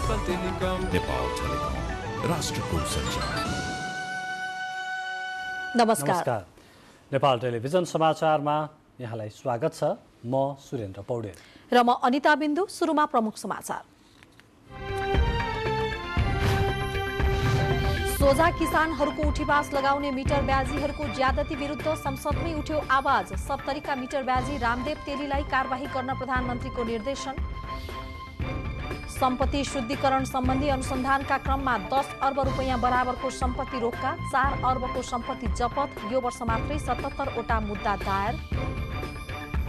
Nepal telecom, राष्ट्रको सञ्चार। नमस्कार। नेपाल टेलिभिजन समाचारमा यहाँलाई स्वागत छ। म सुरेन्द्र पौडेल र म अनिता बिन्दु। सुरुमा प्रमुख समाचार। सोझा किसानहरूको उठीवास लगाउने मिटर ब्याजीहरूको ज्यादती विरुद्ध संसदमै उठ्यो आवाज। सप्तरीका मिटर ब्याजी रामदेव तेलीलाई कारबाही गर्न प्रधानमन्त्रीको निर्देशन। सम्पत्ति शुद्धिकरण सम्बन्धी अनुसन्धानका क्रममा 10 अर्ब रुपैयाँ बराबरको सम्पत्ति रोक्का। 4 अर्बको सम्पत्ति जफत। यो वर्ष मात्रै 77 वटा मुद्दा दायर।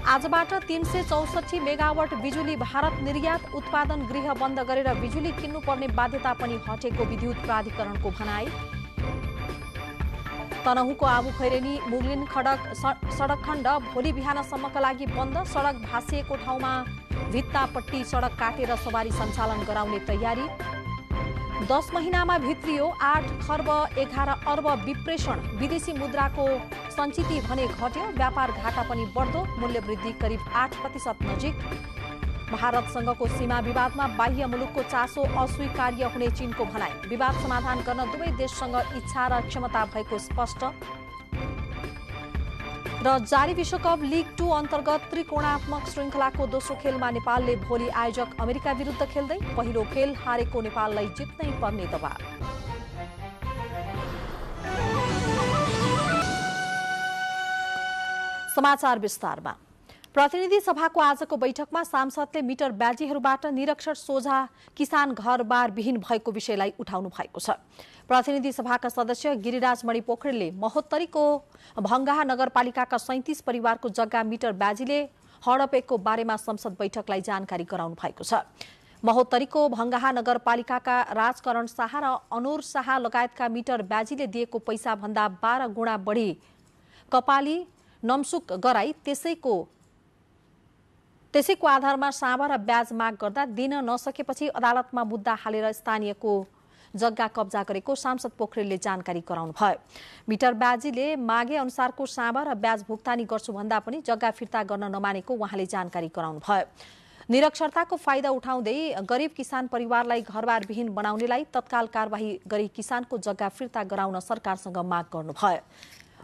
आजबाट 364 मेगावाट बिजुली भारत निर्यात। उत्पादन गृह बन्द गरेर बिजुली किन्नुपर्ने बाध्यता पनि हटेको विद्युत प्राधिकरणको भनाई। तनहुँको आबु खैरेनी मुगलिन सडक खण्ड भोलि बिहानसम्मका लागि बन्द। सडक भाँसिएको ठाउँमा भित्तापट्टि सडक काटेर सवारी सञ्चालन गराउने तयारी। 10 महिनामा भित्रियो 8 खर्ब 11 अर्ब विप्रेषण। विदेशी मुद्राको सञ्चिति भने घट्यो। व्यापार घाटा पनि बढ्दो। मूल्य वृद्धि करिब 8% नजिक। भारतसँगको सीमा विवादमा बाह्य मुलुकको चासो अस्वीकार्य हुने चीनको भनाई। विवाद समाधान गर्न दुवै देशसँग इच्छा र क्षमता भएको स्पष्ट। र जारी विश्वकप लिग 2 अन्तर्गत त्रिकोणात्मक श्रृङ्खलाको दोस्रो खेलमा नेपालले भोलि आयोजक अमेरिका विरुद्ध खेल्दै पहिलो खेल हारेको नेपाललाई जित्नै पर्ने दबाव। समाचार विस्तारमा। प्रतिनिधि सभाको आजको बैठकमा सांसदले मिटर ब्याजीहरूबाट निरक्षर सोझा किसान घरबार विहीन भएको विषयलाई उठाउनु भएको छ। प्रतिनिधि सभाका सदस्य गिरिराज मणि पोखरेलले महोत्तरीको भङ्गाहा नगरपालिकाका 37 परिवारको जग्गा मिटर ब्याजीले हडपेको बारेमा संसद बैठकलाई जानकारी गराउनु भएको छ। महोत्तरीको भङ्गाहा नगरपालिकाका राजकरण शाह र अनुर शाह लगायतका मिटर ब्याजीले दिएको पैसा भन्दा 12 गुणा बढी कपाली नमसुक गराई त्यसैको आधारमा साँबा र ब्याज माग गर्दा दिन नसकेपछि अदालतमा मुद्दा हालेर स्थानीयको जग्गा कब्जा गरेको सांसद पोखरेलले जानकारी गराउनु भयो। मिटर ब्याजीले मागे अनुसारको साँबा र ब्याज भुक्तानी गर्छु भन्दा पनि जग्गा फिर्ता गर्न नमानेको उहाँले जानकारी गराउनु भयो। निरक्षरताको फाइदा उठाउँदै गरिब किसान परिवारलाई घरबार विहीन बनाउनेलाई तत्काल कारबाही गरी किसानको जग्गा फिर्ता गराउन सरकारसँग माग गर्नुभयो।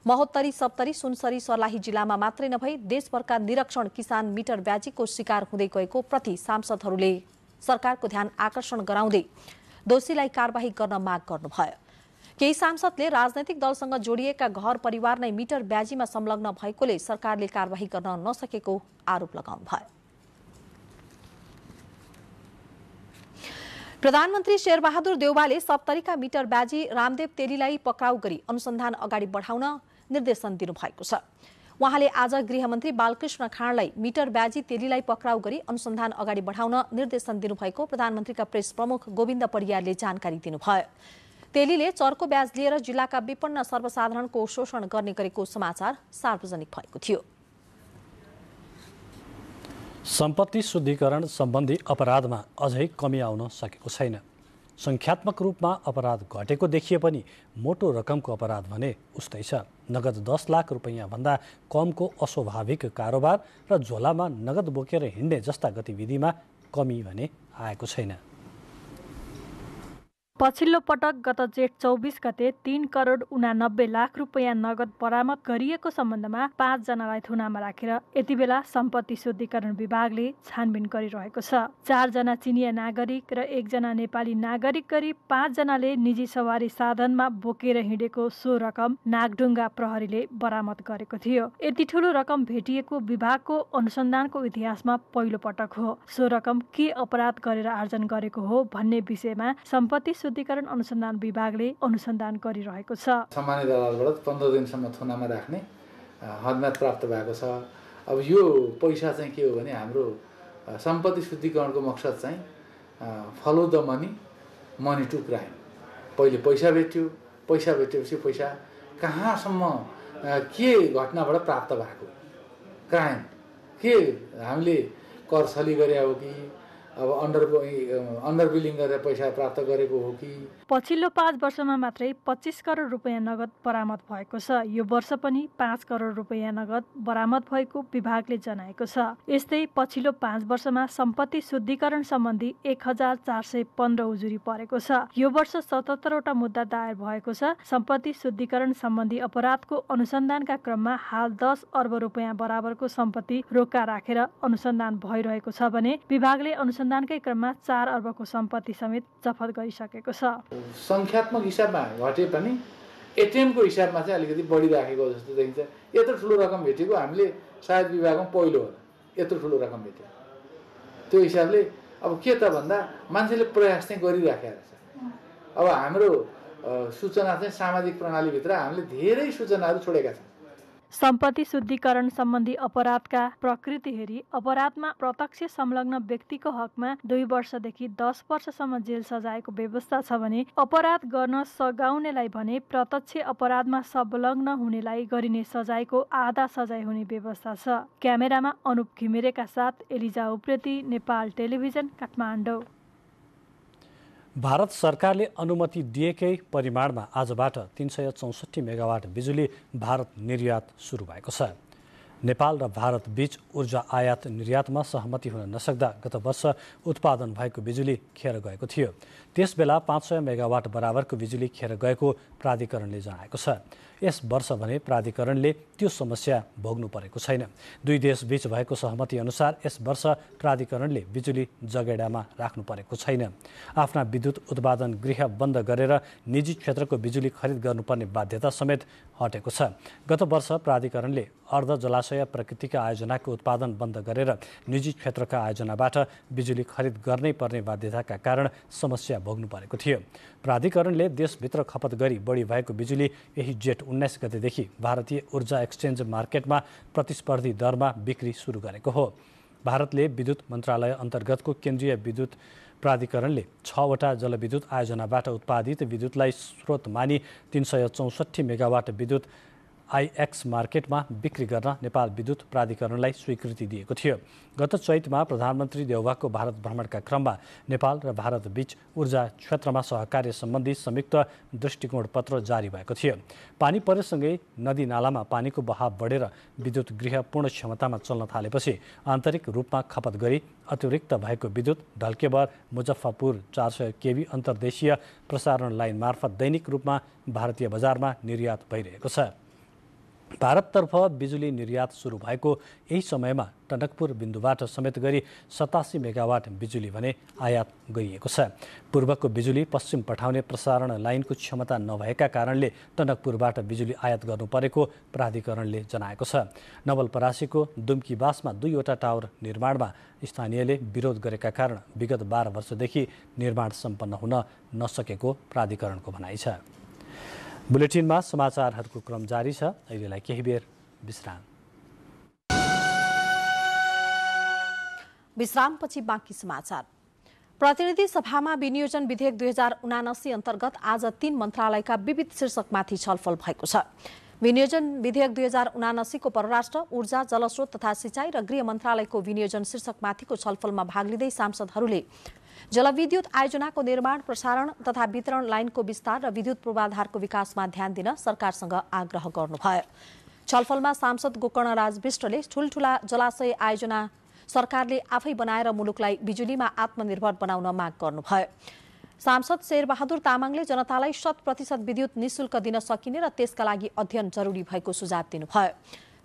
महोत्तरी, सप्तरी, सुनसरी, सर्लाही जिल्लामा मात्रै नभई देशभरका निरक्षर किसान मिटर ब्याजीको शिकार हुँदै गएको प्रति सांसदहरूले सरकारको ध्यान आकर्षण गराउँदै दोषीलाई कारबाही गर्न माग गर्नुभयो। केही सांसदले राजनैतिक दलसँग जोडिएका घर परिवार नै मिटर ब्याजीमा संलग्न भएकोले सरकारले कारबाही गर्न नसकेको आरोप लगाउनु भयो। प्रधानमन्त्री शेरबहादुर देउवाले सप्तरीका मिटर ब्याजी रामदेव तेलीलाई पक्राउ गरी अनुसन्धान अगाडि बढाउन निर्देशन दिनुभएको छ। उहाँले आज गृहमन्त्री बालकृष्ण खाँडलाई मिटर ब्याजी तेलीलाई पक्राउ गरी अनुसन्धान अगाडि बढाउन निर्देशन दिनुभएको प्रधानमन्त्रीका प्रेस प्रमुख गोविन्द परियारले जानकारी दिनुभयो। तेलीले चर्को ब्याज लिएर जिल्लाका विपन्न सर्वसाधारणको शोषण गर्ने गरेको समाचार सार्वजनिक भएको थियो। सम्पत्ति शुद्धिकरण सम्बन्धी अपराधमा अझै कमी आउन सकेको छैन। संख्यात्मक रूपमा अपराध घटेको देखिए पनि मोटो रकमको अपराध भने उस्तै छ। नगद 10 लाख रुपैयाँ भन्दा कमको अस्वाभाविक कारोबार र झोलामा नगद बोकेर हिँड्ने जस्ता गतिविधिमा कमी भने आएको छैन। पछिल्लो पटक गत जेठ 24 गते 3 करोड 89 लाख रुपैयाँ नगद बरामद गरिएको सम्बन्धमा 5 जनालाई थुनामा राखेर यति बेला सम्पत्ति शुद्धिकरण विभागले छानबिन गरिरहेको छ। 4 जना चिनिया नागरिक र 1 जना नेपाली नागरिक गरी 5 जनाले निजी सवारी साधनमा बोकेर हिँडेको सो रकम नागढुङ्गा प्रहरीले बरामद गरेको थियो। यति ठूलो रकम भेटिएको विभागको अनुसन्धानको इतिहासमा पहिलो पटक हो। सो रकम के अपराध गरेर आर्जन गरेको हो भन्ने विषयमा सम्पत्ति शुद्धिकरण अनुसन्धान विभागले अनुसन्धान गरिरहेको छ। सामान्य अदालतबाट 15 दिनसम्म थुनामा राख्ने हदम्याद प्राप्त भएको छ। अब यो पैसा चाहिँ के हो भने हाम्रो सम्पत्ति शुद्धिकरणको मकसद चाहिँ follow the money to crime. पहिले पैसा भेट्यो, पैसा भेटेपछि पैसा कहाँसम्म के घटनाबाट प्राप्त भएको, क्राइम के हामीले कर छली गरे हो कि अब अन्डर बिलिङ गरेर पैसा प्राप्त गरेको हो कि। पछिल्लो 5 वर्षमा मात्रै 25 करोड रुपैयाँ नगद बरामद भएको छ। यो वर्ष पनि 5 करोड रुपैयाँ नगद बरामद भएको विभागले जनाएको छ। यस्तै पछिल्लो 5 वर्षमा सम्पत्ति शुद्धिकरण सम्बन्धी 1415 उजुरी परेको छ। यो वर्ष 77 वटा मुद्दा दायर भएको छ। सम्पत्ति शुद्धिकरण सम्बन्धी अपराधको अनुसन्धानका क्रममा हाल 10 अर्ब रुपैयाँ बराबरको सम्पत्ति रोक्का राखेर अनुसन्धान भइरहेको छ भने विभागले अनुसन्धानकै क्रममा 4 अर्बको सम्पत्ति समेत जफत गरिसकेको छ। संख्यात्मक हिसाबमा घटे पनि एटिएमको हिसाबमा चाहिँ अलिकति बढिराखेको जस्तो देखिन्छ। यत्रो ठुलो रकम भेटेको हामीले सायद विभागमा पहिलो होला, यत्रो ठुलो रकम भेट्यो। त्यो हिसाबले अब के त भन्दा मान्छेले प्रयास चाहिँ गरिराखेको छ। अब हाम्रो सूचना चाहिँ सामाजिक प्रणालीभित्र हामीले धेरै सूचनाहरू छोडेका छौँ। सम्पत्ति शुद्धिकरण सम्बन्धी अपराधका प्रकृति हेरी अपराधमा प्रत्यक्ष संलग्न व्यक्तिको हकमा 2 वर्षदेखि 10 वर्षसम्म जेल सजायको व्यवस्था छ भने अपराध गर्न सघाउनेलाई भने प्रत्यक्ष अपराधमा संलग्न हुनेलाई गरिने सजायको आधा सजाय हुने व्यवस्था छ। क्यामेरामा अनुप घिमिरेका साथ एलिजा उप्रेती, नेपाल टेलिभिजन, काठमाडौँ। भारत सरकारले अनुमति दिएकै परिमाणमा आजबाट 364 मेगावाट बिजुली भारत निर्यात सुरु भएको छ। नेपाल र भारत बीच ऊर्जा आयात निर्यातमा सहमति हुन नसक्दा गत वर्ष उत्पादन भएको बिजुली खेर गएको थियो। त्यसबेला 500 मेगावाट बराबरको बिजुली खेर गएको प्राधिकरणले जनाएको छ। यस वर्ष भने प्राधिकरणले त्यो समस्या भोग्नु परेको छैन। दुई देशबीच भएको सहमति अनुसार यस वर्ष प्राधिकरणले बिजुली जगेडामा राख्नु परेको छैन। आफ्ना विद्युत उत्पादन गृह बन्द गरेर निजी क्षेत्रको बिजुली खरिद गर्नुपर्ने बाध्यता समेत हटेको छ। गत वर्ष प्राधिकरणले अर्ध जलाशय प्रकृतिका आयोजनाको उत्पादन बन्द गरेर निजी क्षेत्रका आयोजनाबाट बिजुली खरिद गर्नै पर्ने बाध्यताका कारण समस्या भोग्नु परेको थियो। प्राधिकरणले देशभित्र खपत गरी बढी भएको बिजुली यही जेठ 19 गतेदेखि भारतीय ऊर्जा एक्सचेन्ज मार्केटमा प्रतिस्पर्धी दरमा बिक्री सुरु गरेको हो। भारतले विद्युत मन्त्रालय अन्तर्गतको केन्द्रीय विद्युत प्राधिकरणले 6 वटा जलविद्युत आयोजनाबाट उत्पादित विद्युतलाई स्रोत मानी 364 मेगावाट विद्युत आइएक्स मार्केटमा बिक्री गर्न नेपाल विद्युत प्राधिकरणलाई स्वीकृति दिएको थियो। गत चैतमा प्रधानमन्त्री देउवाको भारत भ्रमणका क्रममा नेपाल र भारत बीच ऊर्जा क्षेत्रमा सहकार्य सम्बन्धी संयुक्त दृष्टिकोण पत्र जारी भएको थियो। पानी परेसँगै नदी नालामा पानीको बहाव बढेर विद्युत गृह पूर्ण क्षमतामा चल्न थालेपछि आन्तरिक रूपमा खपत गरी अतिरिक्त भएको विद्युत ढल्केबर मुजफ्फरपुर 400 केभी अन्तर्देशीय प्रसारण लाइन मार्फत दैनिक रूपमा भारतीय बजारमा निर्यात भइरहेको छ। भारततर्फ बिजुली निर्यात सुरु भएको यही समयमा टनकपुर बिन्दुबाट समेत गरी 87 मेगावाट बिजुली भने आयात गरिएको छ। पूर्वको बिजुली पश्चिम पठाउने प्रसारण लाइनको क्षमता नभएका कारणले टनकपुरबाट बिजुली आयात गर्नु परेको प्राधिकरणले जनाएको छ। नवलपरासीको दुम्कीबासमा 2 वटा टावर निर्माणमा स्थानीयले विरोध गरेका कारण विगत 12 वर्षदेखि निर्माण सम्पन्न हुन नसकेको प्राधिकरणको भनाइ छ। बुलेटिनमा समाचारहरूको क्रम जारी छ। अहिलेलाई केही बेर विश्राम। विश्रामपछि बाँकी समाचार। प्रतिनिधि सभामा विनियोजन विधेयक 2079 अन्तर्गत आज 3 मन्त्रालयका विविध शीर्षकमाथि छलफल भएको छ। विनियोजन विधेयक 2079 को परराष्ट्र, ऊर्जा, जलस्रोत तथा सिंचाई र गृह मन्त्रालयको विनियोजन शीर्षकमाथिको छलफलमा भाग लिँदै सांसदहरूले जलविद्युत आयोजनाको निर्माण, प्रसारण तथा वितरण लाइनको विस्तार र विद्युत पूर्वाधारको विकासमा ध्यान दिन सरकारसँग आग्रह गर्नुभयो। छलफलमा सांसद गोकर्णराज विष्टले ठूलठूला जलाशय आयोजना सरकारले आफै बनाएर मुलुकलाई बिजुलीमा आत्मनिर्भर बनाउन माग गर्नुभयो। सांसद शेरबहादुर तामाङले जनतालाई 100% विद्युत निशुल्क दिन सकिने र त्यसका लागि अध्ययन जरुरी भएको सुझाव दिनुभयो।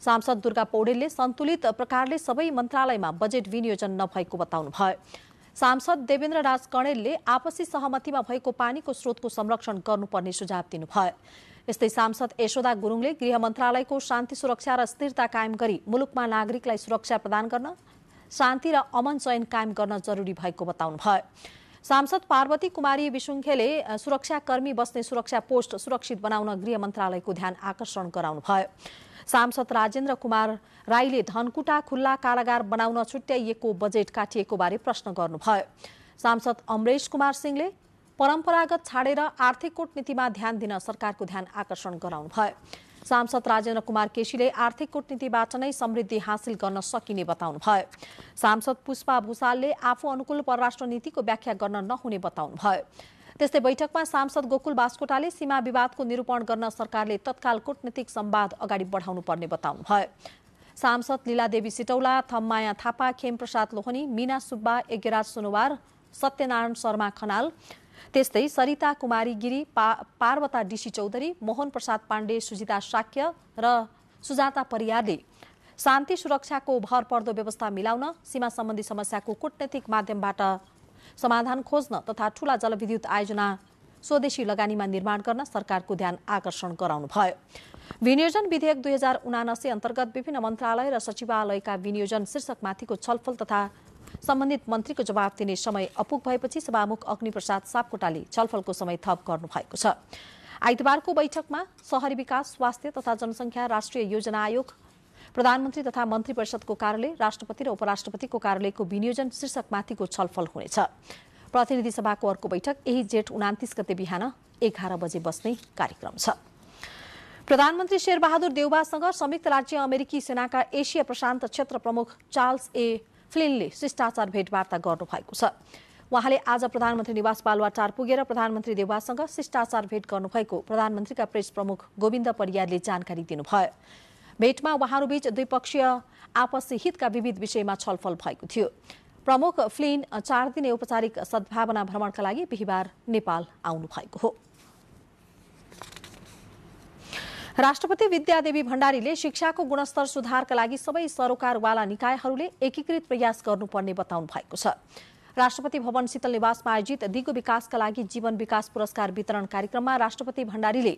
सांसद दुर्गा पौडेलले सन्तुलित प्रकारले सबै मन्त्रालयमा बजेट विनियोजन नभएको बताउनुभयो। सांसद देवेन्द्र राज कणेलले आपसी सहमतिमा भएको पानीको स्रोतको संरक्षण गर्नुपर्ने सुझाव दिनुभयो। यस्तै सांसद यशोदा गुरुङले गृह मन्त्रालयको शान्ति सुरक्षा र स्थिरता कायम गरी मुलुकमा नागरिकलाई सुरक्षा प्रदान गर्न, शान्ति र अमन चयन कायम गर्न जरुरी भएको बताउनुभयो। सांसद पार्वती कुमारी विसुङखेले सुरक्षाकर्मी बस्ने सुरक्षा पोस्ट सुरक्षित बनाउन गृह मन्त्रालयको ध्यान आकर्षण गराउनुभयो। सांसद राजेन्द्र कुमार राईले धनकुटा खुल्ला कारागार बनाउन छुट्याइएको बजेट काटिएको बारे प्रश्न गर्नुभयो। सांसद अमरेश कुमार सिंहले परम्परागत छाडेर आर्थिक कूटनीतिमा ध्यान दिन सरकारको ध्यान आकर्षण गराउनुभयो। सांसद राजेन्द्र कुमार केसीले आर्थिक कूटनीतिबाट नै समृद्धि हासिल गर्न सकिने बताउनुभयो। सांसद पुष्पा भूषालले आफू अनुकूल परराष्ट्र नीतिको व्याख्या गर्न नहुने बताउनुभयो। त्यस्तै बैठकमा सांसद गोकुल बास्कोटाले सीमा विवादको निरूपण गर्न सरकारले तत्काल कूटनीतिक संवाद अगाडि बढाउनु पर्ने बताउनुभयो। सांसद लीलादेवी सिटौला, थममाया थापा, खेमप्रसाद लोहनी, मीना सुब्बा, यज्ञराज सुनुवार, सत्यनारायण शर्मा खनाल, त्यस्तै सरिता कुमारी गिरी, पार्वता डीसी चौधरी, मोहन प्रसाद पाण्डे, सुजिता शाक्य र सुजाता परियारले शान्ति सुरक्षाको भरपर्दो व्यवस्था मिलाउन, सीमा सम्बन्धी समस्याको कूटनीतिक माध्यमबाट समाधान खोज्न तथा ठूला जलविद्युत आयोजना स्वदेशी लगानीमा निर्माण गर्न सरकारको ध्यान आकर्षण गराउनु भयो। विनियोजन विधेयक 2079 अन्तर्गत विभिन्न मन्त्रालय र सचिवालयका विनियोजन शीर्षकमाथिको छलफल तथा सम्बन्धित मन्त्रीको जवाब दिने समय अपुग भएपछि सभामुख अग्निप्रसाद सापकोटाले छलफलको समय थप गर्नु भएको छ। आइतबारको बैठकमा शहरी विकास, स्वास्थ्य तथा जनसङ्ख्या राष्ट्रिय योजना आयोग, प्रधानमन्त्री तथा मन्त्री परिषदको कार्यालय, राष्ट्रपति र उपराष्ट्रपतिको कार्यालयको विनियोजन शीर्षकमाथिको छलफल हुनेछ। प्रतिनिधि सभाको अर्को बैठक यही जेठ 29 गते बिहान 11 बजे बस्ने कार्यक्रम छ। प्रधानमन्त्री शेरबहादुर देउवासँग संयुक्त राज्य अमेरिकी सेनाका एसिया प्रशान्त क्षेत्र प्रमुख चार्ल्स ए फ्लिनले शिष्टाचार भेटवार्ता गर्नुभएको छ। उहाँले आज प्रधानमन्त्री निवास बालुवाटार पुगेर प्रधानमन्त्री देउवासँग शिष्टाचार भेट गर्नुभएको प्रधानमन्त्रीका प्रेस प्रमुख गोविन्द परियारले जानकारी दिनुभयो। भेटमा उहाँहरूबीच द्विपक्षीय आपसी हितका विविध विषयमा छलफल भएको थियो। प्रमुख फ्लिन 4 दिने औपचारिक सद्भावना भ्रमणका लागि बिहिबार नेपाल आउनु भएको हो। राष्ट्रपति विद्यादेवी भण्डारीले शिक्षाको गुणस्तर सुधारका लागि सबै सरोकारवाला निकायहरूले एकीकृत प्रयास गर्नुपर्ने बताउनु भएको छ। राष्ट्रपति भवन शीतल निवासमा आयोजित दिगो विकासका लागि जीवन विकास पुरस्कार वितरण कार्यक्रममा राष्ट्रपति भण्डारीले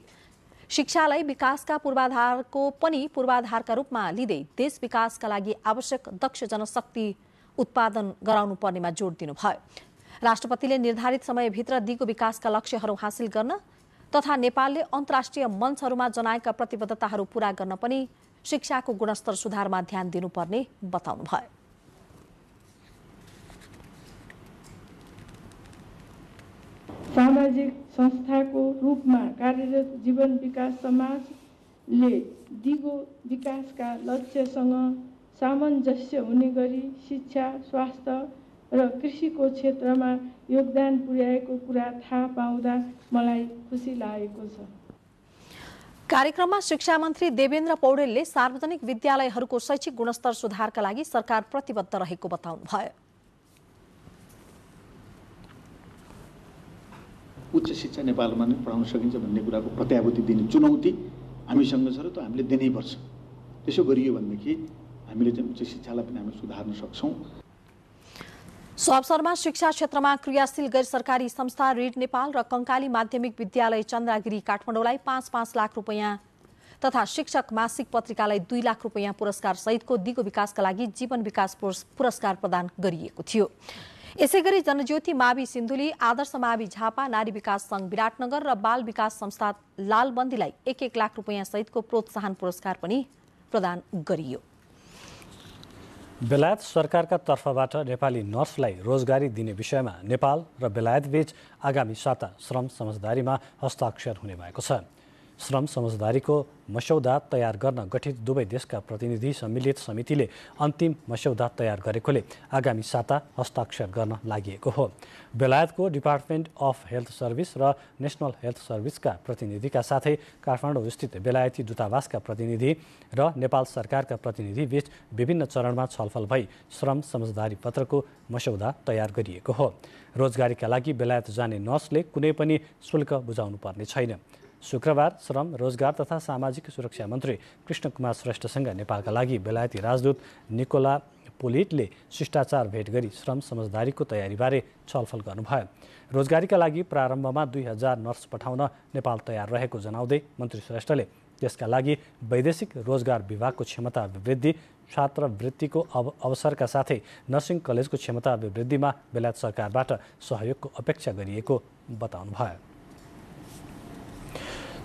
शिक्षालाई विकासका पूर्वाधारको पनि पूर्वाधारका रूपमा लिँदै देश विकासका लागि आवश्यक दक्ष जनशक्ति उत्पादन गराउनु पर्नेमा जोड दिनुभयो। राष्ट्रपतिले निर्धारित समयभित्र दिगो विकासका लक्ष्यहरू हासिल गर्न तथा नेपालले अन्तर्राष्ट्रिय मञ्चहरूमा जनाएका प्रतिबद्धताहरू पूरा गर्न पनि शिक्षाको गुणस्तर सुधारमा ध्यान दिनुपर्ने बताउनुभयो। सामाजिक संस्थाको रूपमा कार्यरत जीवन विकास समाजले दिगो विकासका लक्ष्यसँग सामञ्जस्य हुने गरी शिक्षा, स्वास्थ्य र कृषिको क्षेत्रमा योगदान पुर्याएको कुरा थाहा पाउँदा मलाई खुसी लागेको छ। कार्यक्रममा शिक्षा मन्त्री देवेन्द्र पौडेलले सार्वजनिक विद्यालयहरूको शैक्षिक गुणस्तर सुधारका लागि सरकार प्रतिबद्ध रहेको बताउनुभयो। उच्च शिक्षा नेपालमा नै पढाउन सकिन्छ भन्ने कुराको प्रत्याभूति दिने चुनौती हामीसँग छ र त्यो हामीले दिनै पर्छ। त्यसो गरियो भनेदेखि हामीले चाहिँ उच्च शिक्षालाई पनि हामी सुधार्न सक्छौँ। सो अवसरमा शिक्षा क्षेत्रमा क्रियाशील गैर सरकारी संस्था रिड नेपाल र कंकाली माध्यमिक विद्यालय चन्द्रागिरी काठमाडौँलाई 5-5 लाख रुपैयाँ तथा शिक्षक मासिक पत्रिकालाई 2 लाख रुपैयाँ पुरस्कार सहितको दिगो विकासका लागि जीवन विकास पुरस्कार प्रदान गरिएको थियो। यसैगरी जनज्योति मावि सिन्धुली, आदर्श मावि झापा, नारी विकास संघ विराटनगर र बाल विकास संस्था लालबन्दीलाई 1-1 लाख रुपैयाँ सहितको प्रोत्साहन पुरस्कार पनि प्रदान गरियो। बेलायत सरकारका तर्फबाट नेपाली नर्सलाई रोजगारी दिने विषयमा नेपाल र बेलायतबीच आगामी साता श्रम समझदारीमा हस्ताक्षर हुने भएको छ। श्रम समझदारीको मस्यौदा तयार गर्न गठित दुवै देशका प्रतिनिधि सम्मिलित समितिले अन्तिम मस्यौदा तयार गरेकोले आगामी साता हस्ताक्षर गर्न लागि हो। बेलायतको डिपार्टमेन्ट अफ हेल्थ सर्भिस र नेसनल हेल्थ सर्भिसका प्रतिनिधिका साथै काठमाडौँ स्थित बेलायती दूतावासका प्रतिनिधि र नेपाल सरकारका प्रतिनिधि बीच विभिन्न चरणमा छलफल भई श्रम समझदारी पत्रको मस्यौदा तयार गरिएको हो। रोजगारीका लागि बेलायत जाने नर्सले कुनै पनि शुल्क बुझाउनु पर्ने छैन। शुक्रबार श्रम, रोजगार तथा सामाजिक सुरक्षा मन्त्री कृष्ण कुमार श्रेष्ठसँग नेपालका लागि बेलायती राजदूत निकोला पोलिटले शिष्टाचार भेट गरी श्रम समझदारीको तयारीबारे छलफल गर्नुभयो। रोजगारीका लागि प्रारम्भमा 2000 नर्स पठाउन नेपाल तयार रहेको जनाउँदै मन्त्री श्रेष्ठले त्यसका लागि वैदेशिक रोजगार विभागको क्षमता अभिवृद्धि, छात्रवृत्तिको अवसरका साथै नर्सिङ कलेजको क्षमता अभिवृद्धिमा बेलायत सरकारबाट सहयोगको अपेक्षा गरिएको बताउनुभयो।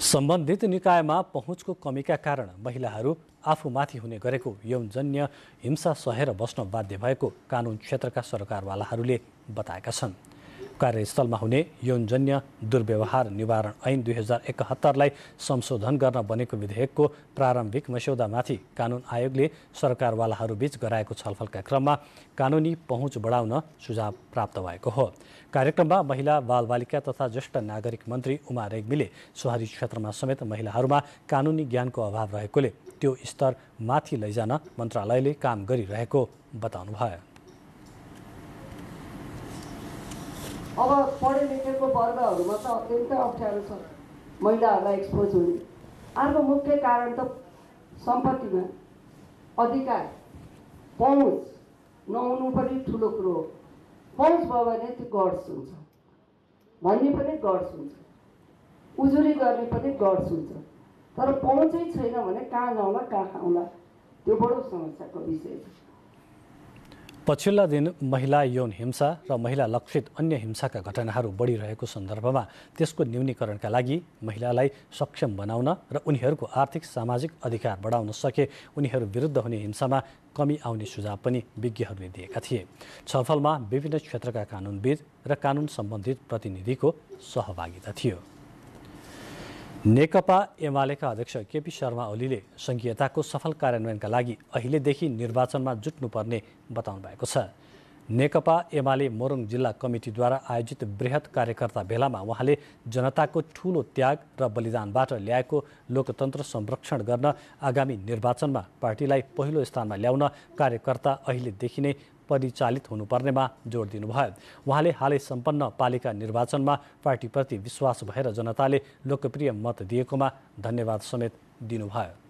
सम्बन्धित निकायमा पहुँचको कमीका कारण महिलाहरू आफूमाथि हुने गरेको यौनजन्य हिंसा सहेर बस्न बाध्य भएको कानुन क्षेत्रका सरकारवालाहरूले बताएका छन्। कार्यस्थलमा हुने यौनजन्य दुर्व्यवहार निवारण ऐन 2071लाई संशोधन गर्न बनेको विधेयकको प्रारम्भिक मस्यौदामाथि कानुन आयोगले सरकारवालाहरूबीच गराएको छलफलका क्रममा कानुनी पहुँच बढाउन सुझाव प्राप्त भएको हो। कार्यक्रममा महिला बालबालिका तथा ज्येष्ठ नागरिक मन्त्री उमा रेग्मीले शहरी क्षेत्रमा समेत महिलाहरूमा कानुनी ज्ञानको अभाव रहेकोले त्यो स्तर माथि लैजान मन्त्रालयले काम गरिरहेको बताउनुभयो। अब पढे लेखेको वर्गहरूमा त अत्यन्तै अप्ठ्यारो छ महिलाहरूलाई एक्सपोज हुने। अर्को मुख्य कारण त सम्पत्तिमा अधिकार पहुँच नहुनु पनि ठुलो कुरो हो। पहुँच भयो भने त्यो गड्स हुन्छ, भन्ने पनि गड्स हुन्छ, उजुरी गर्ने पनि गड्स हुन्छ। तर पहुँचै छैन भने कहाँ जाउँला कहाँ खाउँला, त्यो बडो समस्याको विषय छ। पछिल्ला दिन महिला यौन हिंसा र महिला लक्षित अन्य हिंसाका घटनाहरू बढिरहेको सन्दर्भमा त्यसको न्यूनीकरणका लागि महिलालाई सक्षम बनाउन र उनीहरूको आर्थिक सामाजिक अधिकार बढाउन सके उनीहरू विरुद्ध हुने हिंसामा कमी आउने सुझाव पनि विज्ञहरूले दिएका थिए। छलफलमा विभिन्न क्षेत्रका कानुनविद र कानुन सम्बन्धित प्रतिनिधिको सहभागिता थियो। नेकपा एमालेका अध्यक्ष केपी शर्मा ओलीले संघीयताको सफल कार्यान्वयनका लागि अहिलेदेखि निर्वाचनमा जुट्नुपर्ने बताउनु भएको छ। नेकपा एमाले मोरङ जिल्ला कमिटीद्वारा आयोजित बृहत कार्यकर्ता भेलामा उहाँले जनताको ठूलो त्याग र बलिदानबाट ल्याएको लोकतन्त्र संरक्षण गर्न आगामी निर्वाचनमा पार्टीलाई पहिलो स्थानमा ल्याउन कार्यकर्ता अहिलेदेखि नै परिचालित हुनुपर्नेमा जोड दिनुभयो। उहाँले हालै सम्पन्न पालिका निर्वाचनमा पार्टीप्रति विश्वास भएर जनताले लोकप्रिय मत दिएकोमा धन्यवाद समेत दिनुभयो।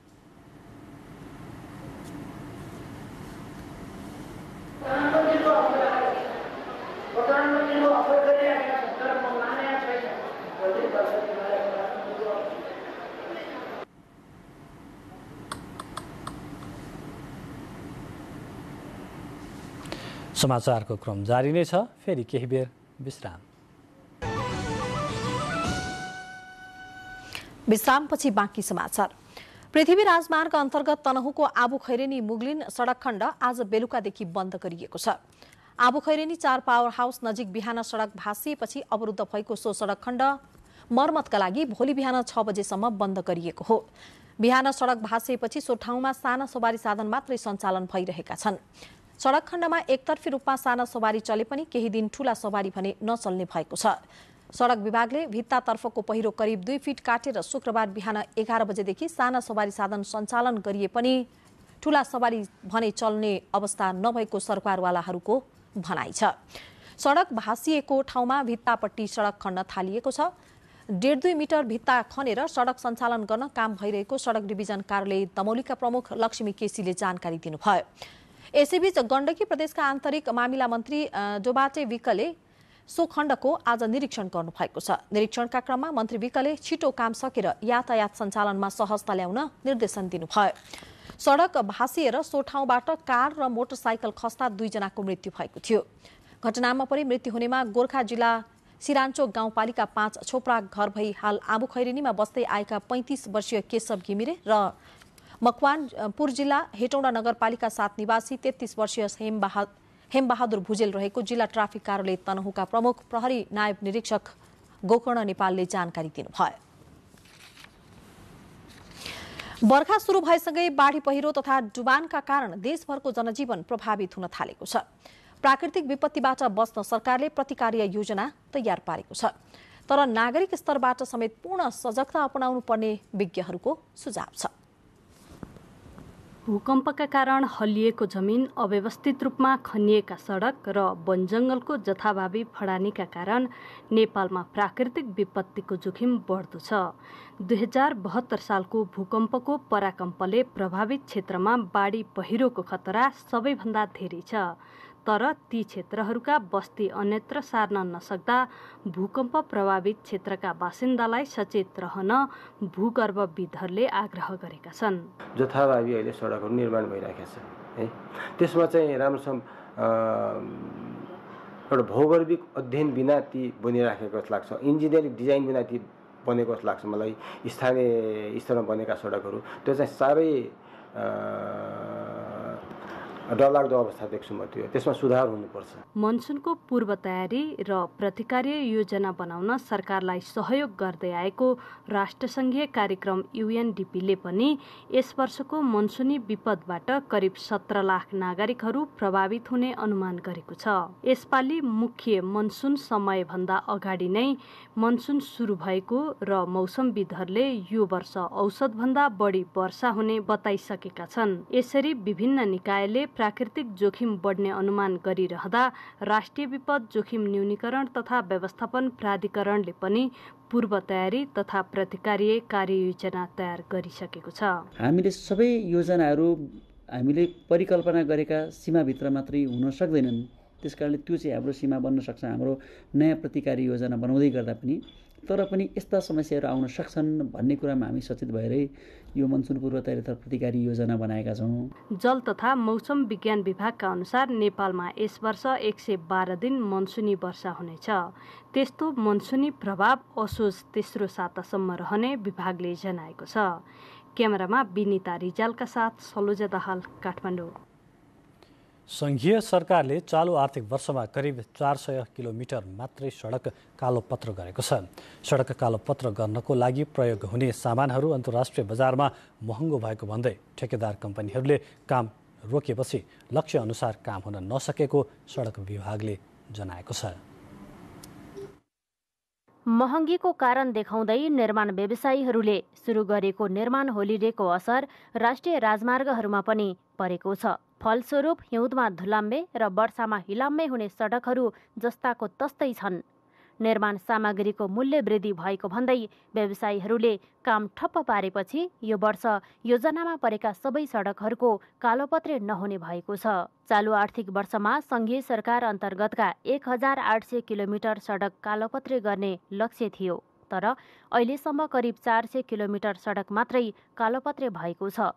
समाचारको क्रम जारी नै छ, फेरि केही बेर विश्राम। विश्रामपछि बाँकी समाचार। पृथ्वी राजमार्ग अन्तर्गत तनहुको आबु खैरेनी मुगलिन सडक खण्ड आज बेलुकादेखि बन्द गरिएको छ। आबु खैरेनी 4 पावर हाउस नजिक बिहान सडक भाँसिएपछि अवरुद्ध भएको सो सडक खण्ड मर्मतका लागि भोलि बिहान 6 बजेसम्म बन्द गरिएको हो। बिहान सडक भाँसिएपछि सो ठाउँमा साना सवारी साधन मात्रै सञ्चालन भइरहेका छन्। सडक खण्डमा एकतर्फी रूपमा साना सवारी चले पनि केही दिन ठूला सवारी भने नचल्ने भएको छ। सडक विभागले भित्तातर्फको पहिरो करिब 2 फिट काटेर शुक्रबार बिहान 11 बजेदेखि साना सवारी साधन सञ्चालन गरिए पनि ठूला सवारी भने चल्ने अवस्था नभएको सरकारवालाहरूको भनाइ छ। सडक भाँसिएको ठाउँमा भित्तापट्टि सडक खन्न थालिएको छ। 1.5 मिटर भित्ता खनेर सडक सञ्चालन गर्न काम भइरहेको सडक डिभिजन कार्यालय दमौलीका प्रमुख लक्ष्मी केसीले जानकारी दिनुभयो। यसैबीच गण्डकी प्रदेशका आन्तरिक मामिला मन्त्री जोबाटे विकले सो खण्डको आज निरीक्षण गर्नुभएको छ। निरीक्षणका क्रममा मन्त्री विकले छिटो काम सकेर यातायात सञ्चालनमा सहजता ल्याउन निर्देशन दिनुभयो। सडक भाँसिएर सो ठाउँबाट कार र मोटरसाइकल खस्दा 2 जनाको मृत्यु भएको थियो। घटनामा परि मृत्यु हुनेमा गोर्खा जिल्ला सिरान्चोक गाउँपालिका 5 छोप्रा घर भई हाल आबु खैरेनीमा बस्दै आएका 35 वर्षीय केशव घिमिरे र मकवानपुर जिल्ला हेटौँडा नगरपालिका 7 निवासी 33 वर्षीय हेमबहादुर भुजेल रहेको जिल्ला ट्राफिक कार्यालय तनहुका प्रमुख प्रहरी नायब निरीक्षक गोकर्ण नेपालले जानकारी दिनुभयो। बर्खा सुरु भएसँगै बाढी पहिरो तथा डुबानका कारण देशभरको जनजीवन प्रभावित हुन थालेको छ। प्राकृतिक विपत्तिबाट बच्न सरकारले प्रतिकार्य योजना तयार पारेको छ। तर नागरिक स्तरबाट समेत पूर्ण सजगता अपनाउनु पर्ने विज्ञहरूको सुझाव छ। भूकम्पका कारण हल्लिएको जमिन, अव्यवस्थित रूपमा खनिएका सडक र वनजङ्गलको जथाभावी फडानीका कारण नेपालमा प्राकृतिक विपत्तिको जोखिम बढ्दो छ। 2072 सालको भूकम्पको पराकम्पले प्रभावित क्षेत्रमा बाढी पहिरोको खतरा सबैभन्दा धेरै छ। तर ती क्षेत्रहरूका बस्ती अन्यत्र सार्न नसक्दा भूकम्प प्रभावित क्षेत्रका बासिन्दालाई सचेत रहन भूगर्भविदहरूले आग्रह गरेका छन्। जथाभावी अहिले सडकहरू निर्माण भइरहेका छ है, त्यसमा चाहिँ राम्रोसँग एउटा भौगोलिक अध्ययन बिना ती बनिराखेको जस्तो लाग्छ, इन्जिनियरिङ डिजाइन बिना ती बनेको जस्तो लाग्छ मलाई। स्थानीय स्तरमा बनेका सडकहरू त्यो चाहिँ साह्रै डरलाग्दो अवस्था देख्छु म त्यो। त्यसमा सुधार हुनुपर्छ। मनसुनको पूर्व तयारी र प्रतिकार्य योजना बनाउन सरकारलाई सहयोग गर्दै आएको राष्ट्रसङ्घीय कार्यक्रम UNDP-ले पनि यस वर्षको मनसुनी विपदबाट करिब 17 लाख नागरिकहरू प्रभावित हुने अनुमान गरेको छ। यसपालि मुख्य मनसुन समयभन्दा अगाडि नै मनसुन सुरु भएको र मौसमविदहरूले यो वर्ष औसतभन्दा बढी वर्षा हुने बताइसकेका छन्। यसरी विभिन्न निकायले प्राकृतिक जोखिम बढ्ने अनुमान गरिरहँदा राष्ट्रिय विपद जोखिम न्यूनीकरण तथा व्यवस्थापन प्राधिकरणले पनि पूर्व तयारी तथा प्रतिकार्य कार्ययोजना तयार गरिसकेको छ। हामीले सबै योजनाहरू हामीले परिकल्पना गरेका सीमाभित्र मात्रै हुन सक्दैनन्। त्यसकारणले त्यो चाहिँ हाम्रो सीमा बन्न सक्छ हाम्रो नयाँ प्रतिकारी योजना बनाउँदै गर्दा पनि। तर पनि यस्ता समस्याहरू आउन सक्छन् भन्ने कुरामा हामी सचेत भएरै यो मनसुन पूर्व तयारी तथा प्रतिकारी योजना बनाएका छौँ। जल तथा मौसम विज्ञान विभागका अनुसार नेपालमा यस वर्ष 112 दिन मनसुनी वर्षा हुनेछ। त्यस्तो मनसुनी प्रभाव असोज तेस्रो सातासम्म रहने विभागले जनाएको छ। क्यामेरामा विनिता रिजालका साथ सलोजा दाहाल, काठमाडौँ। सङ्घीय सरकारले चालु आर्थिक वर्षमा करिब 400 किलोमिटर मात्रै सडक कालोपत्र गरेको छ। सडक कालोपत्र गर्नको लागि प्रयोग हुने सामानहरू अन्तर्राष्ट्रिय बजारमा महँगो भएको भन्दै ठेकेदार कम्पनीहरूले काम रोकेपछि लक्ष्य अनुसार काम हुन नसकेको सडक विभागले जनाएको छ। महँगीको कारण देखाउँदै निर्माण व्यवसायीहरूले सुरु गरेको निर्माण होलिडेको असर राष्ट्रिय राजमार्गहरूमा पनि परेको छ। फलस्वरूप हिउँदमा धुलाम्बे र वर्षामा हिलाम्बे हुने सडकहरू जस्ताको तस्तै छन्। निर्माण सामग्रीको मूल्य वृद्धि भएको भन्दै व्यवसायीहरूले काम ठप्प पारेपछि यो वर्ष योजनामा परेका सबै सडकहरूको कालोपत्रे नहुने भएको छ। चालु आर्थिक वर्षमा सङ्घीय सरकार अन्तर्गतका 1800 किलोमिटर सडक कालोपत्रे गर्ने लक्ष्य थियो। तर अहिलेसम्म करिब 400 किलोमिटर सडक मात्रै कालोपत्रे भएको छ।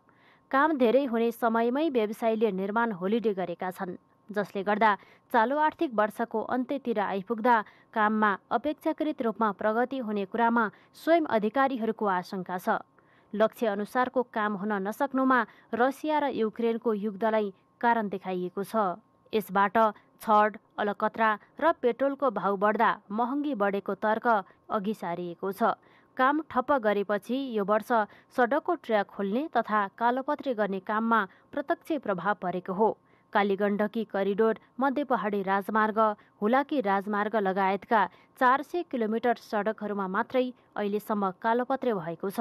काम धेरै हुने समयमै व्यवसायीले निर्माण होलिडे गरेका छन्, जसले गर्दा चालु आर्थिक वर्षको अन्त्यतिर आइपुग्दा काममा अपेक्षाकृत रूपमा प्रगति हुने कुरामा स्वयं अधिकारीहरूको आशंका छ। लक्ष्य अनुसारको काम हुन नसक्नुमा रसिया र युक्रेनको युद्धलाई कारण देखाइएको छ। यसबाट छड, अलकत्रा र पेट्रोलको भाउ बढ्दा महँगी बढेको तर्क अघि सारिएको छ। काम ठप्प गरेपछि यो वर्ष सडकको ट्र्याक खोल्ने तथा कालोपत्रे गर्ने काममा प्रत्यक्ष प्रभाव परेको हो। कालीगण्डकी करिडोर, मध्य पहाडी राजमार्ग, हुलाकी राजमार्ग लगायतका 400 किलोमिटर सडकहरूमा मात्रै अहिलेसम्म कालोपत्रे भएको छ।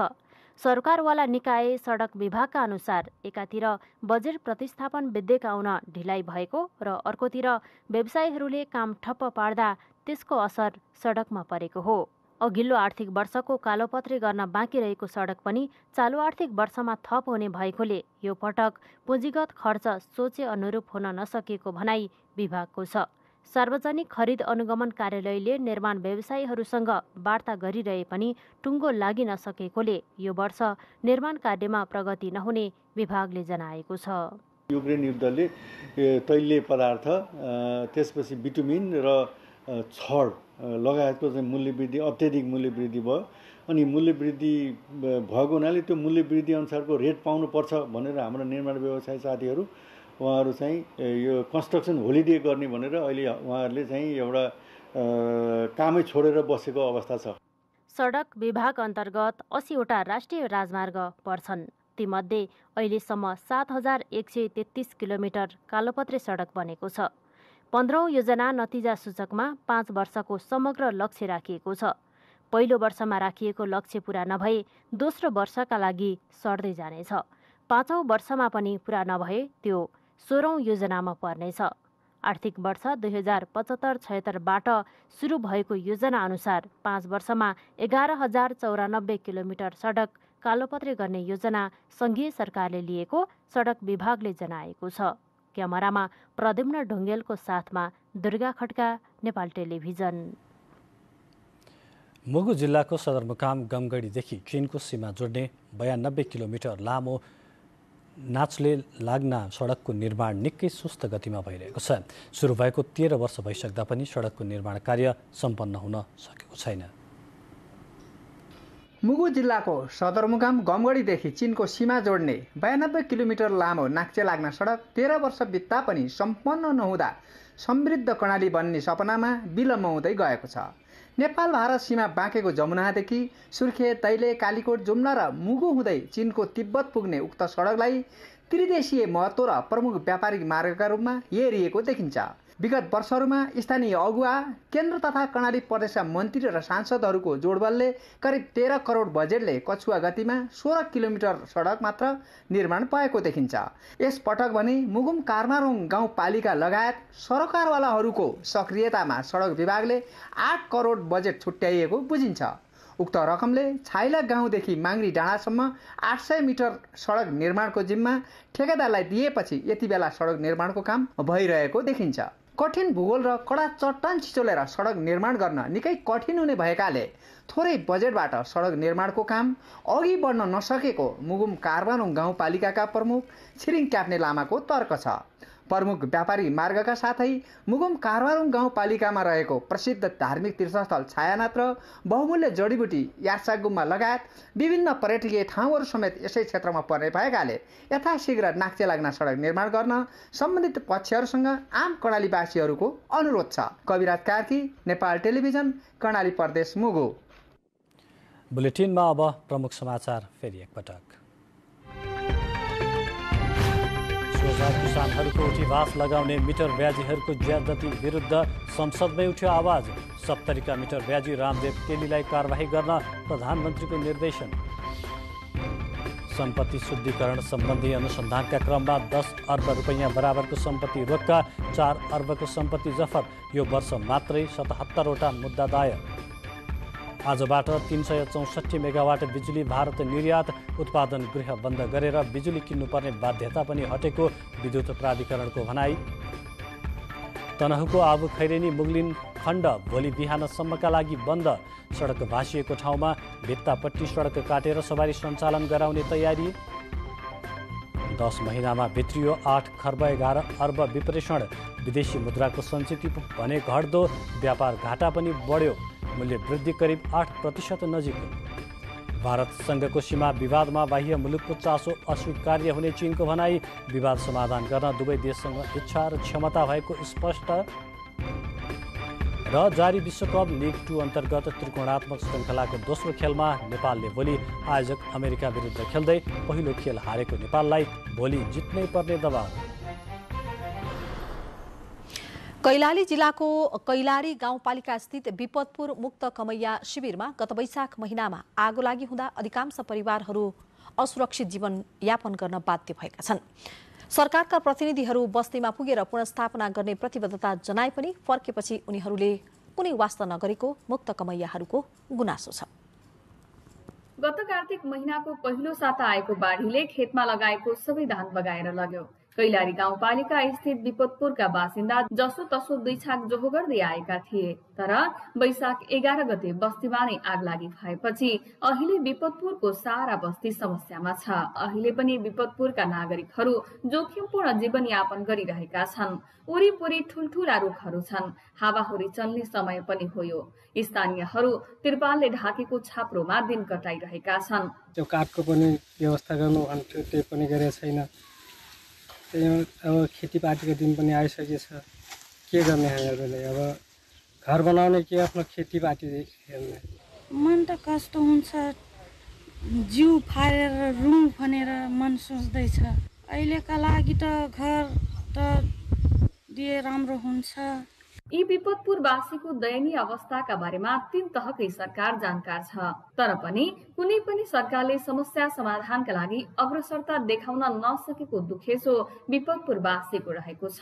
सरकारवाला निकाय सडक विभागका अनुसार एकातिर बजेट प्रतिस्थापन विधेयक आउन ढिलाइ भएको र अर्कोतिर व्यवसायीहरूले काम ठप्प पार्दा त्यसको असर सडकमा परेको हो। अघिल्लो आर्थिक वर्षको कालोपत्रे गर्न बाँकी रहेको सडक पनि चालु आर्थिक वर्षमा थप हुने भएकोले यो पटक पुँजीगत खर्च सोचे अनुरूप हुन नसकेको भनाई विभागको छ। सार्वजनिक खरिद अनुगमन कार्यालयले निर्माण व्यवसायीहरूसँग वार्ता गरिरहे पनि टुङ्गो लागि नसकेकोले यो वर्ष निर्माण कार्यमा प्रगति नहुने विभागले जनाएको छ। युक्रेन युद्धले तैलीय पदार्थ, त्यसपछि बिटुमिन र छड लगायतको चाहिँ मूल्य वृद्धि, अत्याधिक मूल्य वृद्धि भयो। अनि मूल्य वृद्धि भएको हुनाले त्यो मूल्य वृद्धि अनुसारको रेट पाउनुपर्छ भनेर हाम्रो निर्माण व्यवसाय साथीहरू उहाँहरू चाहिँ यो कन्स्ट्रक्सन होलिडे गर्ने भनेर अहिले उहाँहरूले चाहिँ एउटा कामै छोडेर बसेको अवस्था छ। सडक विभाग अन्तर्गत 80 वटा राष्ट्रिय राजमार्ग पर्छन्। तीमध्ये अहिलेसम्म 7133 किलोमिटर कालोपत्रे सडक बनेको छ। 15औं योजना नतिजा सूचकमा 5 वर्षको समग्र लक्ष्य राखिएको छ। पहिलो वर्षमा राखिएको लक्ष्य पूरा नभए दोस्रो वर्षका लागि सर्दै जानेछ। 5औं वर्षमा पनि पूरा नभए त्यो 16औं योजनामा पर्नेछ। आर्थिक वर्ष 2075-76बाट सुरु भएको योजना अनुसार 5 वर्षमा 11094 किलोमिटर सडक कालोपत्रे गर्ने योजना सङ्घीय सरकारले लिएको सडक विभागले जनाएको छ। क्यामेरामा प्रद्युम्न ढुङ्गेलको साथमा दुर्गा खड्का, नेपाल टेलिभिजन। मुगु जिल्लाको सदरमुकाम गमगढीदेखि चीनको सीमा जोड्ने 92 किलोमिटर लामो नाचले लाग्ना सडकको निर्माण निकै सुस्त गतिमा भइरहेको छ। सुरु भएको 13 वर्ष भइसक्दा पनि सडकको निर्माण कार्य सम्पन्न हुन सकेको छैन। मुगु जिल्लाको सदरमुकाम गमगढीदेखि चीनको सीमा जोड्ने 92 किलोमिटर लामो नाक्चे लाग्न सडक 13 वर्ष बित्दा पनि सम्पन्न नहुँदा समृद्ध कर्णाली बन्ने सपनामा विलम्ब हुँदै गएको छ। नेपाल भारत सीमा बाँकेको जमुनादेखि सुर्खेत, दैले, कालीकोट, जुम्ला र मुगु हुँदै चीनको तिब्बत पुग्ने उक्त सडकलाई त्रिदेशीय महत्त्व र प्रमुख व्यापारिक मार्गका रूपमा हेरिएको देखिन्छ। विगत वर्षहरूमा स्थानीय अगुवा, केन्द्र तथा कर्णाली प्रदेशका मन्त्री र सांसदहरूको जोडबलले करिब 13 करोड बजेटले कछुवा गतिमा 16 किलोमिटर सडक मात्र निर्माण भएको देखिन्छ। यस पटक भने मुगुम कारमारोङ गाउँपालिका लगायत सरकारवालाहरूको सक्रियतामा सडक विभागले 8 करोड बजेट छुट्याइएको बुझिन्छ। उक्त रकमले छाइला गाउँदेखि माङ्री डाँडासम्म 800 मिटर सडक निर्माणको जिम्मा ठेकेदारलाई दिएपछि यति बेला सडक निर्माणको काम भइरहेको देखिन्छ। कठिन भूगोल र कडा चट्टान छिचोलेर सडक निर्माण गर्न निकै कठिन हुने भएकाले थोरै बजेटबाट सडक निर्माणको काम अघि बढ्न नसकेको मुगुम कारबारोङ गाउँपालिकाका प्रमुख छिरिङ क्याप्ने लामाको तर्क छ। प्रमुख व्यापारी मार्गका साथै मुगुम कारबारोङ गाउँपालिकामा रहेको प्रसिद्ध धार्मिक तीर्थस्थल छायानाथ र बहुमूल्य जडीबुटी यार्सा गुम्बा लगायत विभिन्न पर्यटकीय ठाउँहरू समेत यसै क्षेत्रमा पर्ने भएकाले यथाशीघ्र नाक्चे लाग्न सडक निर्माण गर्न सम्बन्धित पक्षहरूसँग आम कर्णालीवासीहरूको अनुरोध छ। कविराज कार्की, नेपाल टेलिभिजन, कर्णाली प्रदेश, मुगु। बुलेटिनमा अब प्रमुख समाचार फेरि एकपटक। किसानहरूको उठीवास लगाउने मिटर ब्याजीहरूको ज्यादती विरुद्ध संसदमै उठ्यो आवाज। 70 मिटर ब्याजी रामदेव तेलीलाई कारबाही गर्न प्रधानमन्त्रीको निर्देशन। सम्पत्ति शुद्धिकरण सम्बन्धी अनुसन्धानका क्रममा 10 अर्ब रुपैयाँ बराबरको सम्पत्ति रोक्का, 4 अर्बको सम्पत्ति जफत। यो वर्ष मात्रै 77 वटा मुद्दा दायर। आजबाट 364 मेगावाट बिजुली भारत निर्यात। उत्पादन गृह बन्द गरेर बिजुली किन्नुपर्ने बाध्यता पनि हटेको विद्युत प्राधिकरणको भनाई। तनहुको आबु खैरेनी मुगलिन खण्ड भोलि बिहानसम्मका लागि बन्द। सडक भासिएको ठाउँमा भित्तापट्टि सडक काटेर सवारी सञ्चालन गराउने तयारी। 10 महिनामा भित्रियो 8 खर्ब 11 अर्ब विप्रेषण। विदेशी मुद्राको सञ्चित भने घट्दो, व्यापार घाटा पनि बढ्यो। मूल्य वृद्धि करिब 8% नजिक। भारतसँगको सीमा विवादमा बाह्य मुलुकको चासो अस्वीकार्य हुने चीनको भनाई। विवाद समाधान गर्न दुवै देशसँग इच्छा र क्षमता भएको स्पष्ट। र जारी विश्वकप लिग 2 अन्तर्गत त्रिकोणात्मक श्रृङ्खलाको दोस्रो खेलमा नेपालले भोलि आयोजक अमेरिका विरुद्ध खेल्दै पहिलो खेल हारेको नेपाललाई भोलि जित्नै पर्ने दबाव। कैलाली जिल्लाको कैलारी गाउँपालिका स्थित विपदपुर मुक्त कमैया शिविरमा गत वैशाख महिनामा आगो लागि हुँदा अधिकांश परिवारहरू असुरक्षित जीवनयापन गर्न बाध्य भएका छन्। सरकारका प्रतिनिधिहरू बस्तीमा पुगेर पुनर्स्थापना गर्ने प्रतिबद्धता जनाए पनि फर्केपछि उनीहरूले कुनै वास्ता नगरेको मुक्त कमैयाहरूको गुनासो छ। गत कार्तिक महिनाको पहिलो साता आएको बाढीले खेतमा लगाएको सबै धान बगाएर लग्यो। कैलारी गाउँपालिका स्थित विपदपुरका बासिन्दा जसो तसो दुई छाक जोहो गर्दै आएका थिए। तर वैशाख 11 गते बस्तीमा नै आग लागि भएपछि अहिले विपदपुरको सारा बस्ती समस्यामा छ। अहिले पनि विपदपुरका नागरिकहरू जोखिमपूर्ण जीवनयापन गरिरहेका छन्। वरिपरि ठुल्ठुला रुखहरू छन्। हावाहुरी चल्ने समय पनि हो यो। स्थानीयहरू तिरपालले ढाकेको छाप्रोमा दिन कटाइरहेका छन्। त्यो काठको पनि व्यवस्था गर्नु भन्थ्यो, त्यो पनि गरेको छैन। अब खेतीपातीको दिन पनि आइसकेछ, के गर्ने हामीहरूले? अब घर बनाउने कि आफ्नो खेतीपाती हेर्ने? मन त कस्तो हुन्छ, जिउ फालेर रुङ भनेर मन सोच्दैछ। अहिलेका लागि त घर त दिए राम्रो हुन्छ। यी विपदपुरवासीको दयनीय अवस्थाका बारेमा 3 तहकै सरकार जानकार छ। तर पनि कुनै पनि सरकारले समस्या समाधानका लागि अग्रसरता देखाउन नसकेको दुखेसो विपदपुरवासीको रहेको छ।